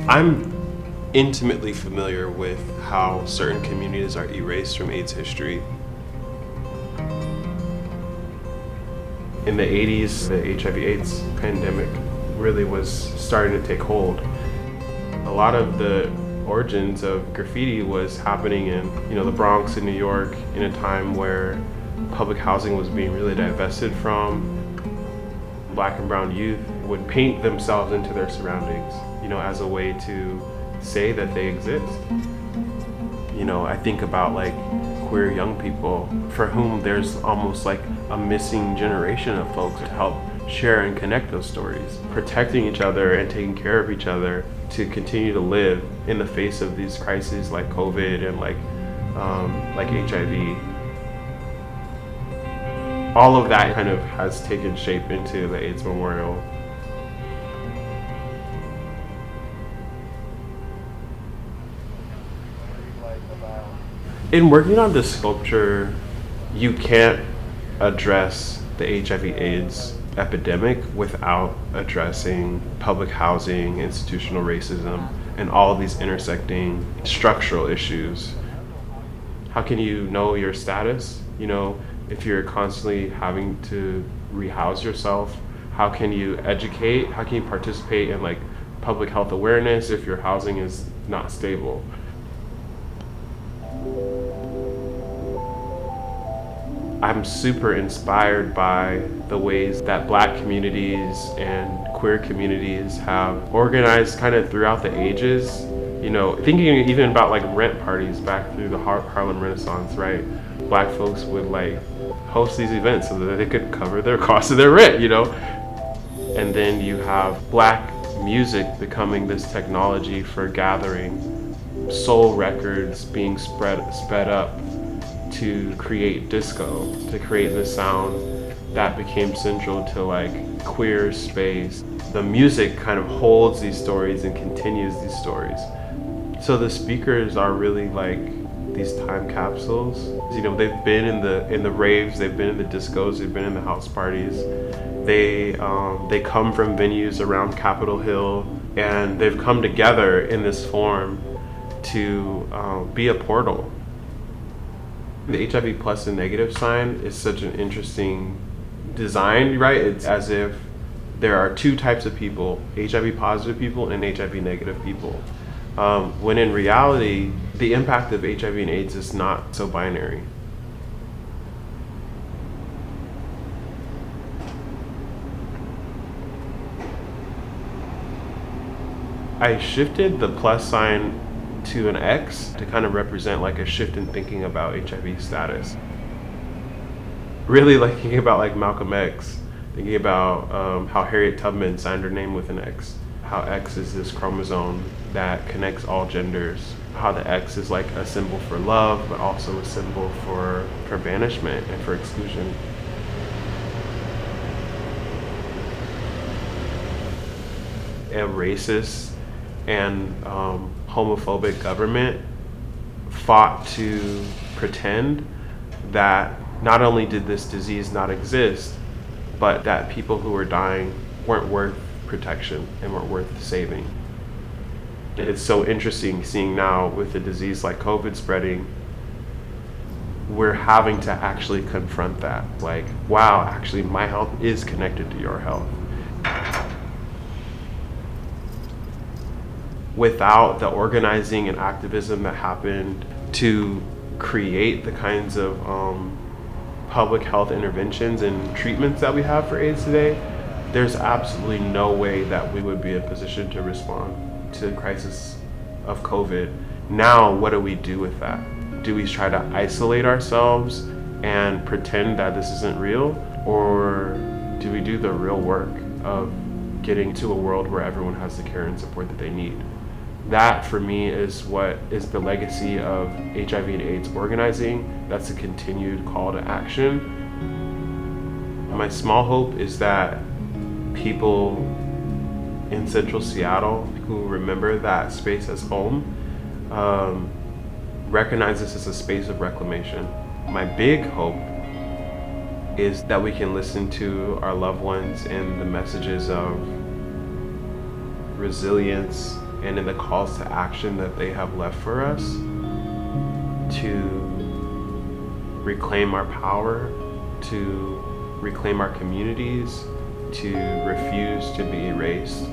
I'm intimately familiar with how certain communities are erased from AIDS history. In the 80s, the HIV/AIDS pandemic really was starting to take hold. A lot of the origins of graffiti was happening in, the Bronx in New York in a time where public housing was being really divested from. Black and brown youth would paint themselves into their surroundings, as a way to say that they exist. I think about like queer young people for whom there's almost like a missing generation of folks to help share and connect those stories, protecting each other and taking care of each other to continue to live in the face of these crises like COVID and like HIV. All of that kind of has taken shape into the AIDS Memorial. In working on this sculpture, you can't address the HIV/AIDS epidemic without addressing public housing, institutional racism, and all of these intersecting structural issues. How can you know your status? If you're constantly having to rehouse yourself, how can you educate? How can you participate in like public health awareness if your housing is not stable? I'm super inspired by the ways that Black communities and queer communities have organized kind of throughout the ages. Thinking even about like rent parties back through the Harlem Renaissance, right? Black folks would like host these events so that they could cover their cost of their rent, And then you have Black music becoming this technology for gathering, soul records being sped up to create disco, to create the sound that became central to like queer space. The music kind of holds these stories and continues these stories. So the speakers are really like these time capsules. They've been in the raves, they've been in the discos, they've been in the house parties. They come from venues around Capitol Hill, and they've come together in this form to be a portal. The HIV plus and negative sign is such an interesting design, right? It's as if there are two types of people, HIV positive people and HIV negative people. When in reality, the impact of HIV and AIDS is not so binary. I shifted the plus sign to an X to kind of represent like a shift in thinking about HIV status. Really like thinking about like Malcolm X, thinking about how Harriet Tubman signed her name with an X, how X is this chromosome that connects all genders, how the X is like a symbol for love, but also a symbol for banishment and for exclusion. A racist and homophobic government fought to pretend that not only did this disease not exist, but that people who were dying weren't worth protection and weren't worth saving. It's so interesting seeing now with a disease like COVID spreading, we're having to actually confront that. Like, wow, actually my health is connected to your health. Without the organizing and activism that happened to create the kinds of public health interventions and treatments that we have for AIDS today, there's absolutely no way that we would be in a position to respond to the crisis of COVID. Now, what do we do with that? Do we try to isolate ourselves and pretend that this isn't real? Or do we do the real work of getting to a world where everyone has the care and support that they need? That, for me, is what is the legacy of HIV and AIDS organizing. That's a continued call to action. My small hope is that people in Central Seattle who remember that space as home recognize this as a space of reclamation. My big hope is that we can listen to our loved ones and the messages of resilience, and in the calls to action that they have left for us to reclaim our power, to reclaim our communities, to refuse to be erased.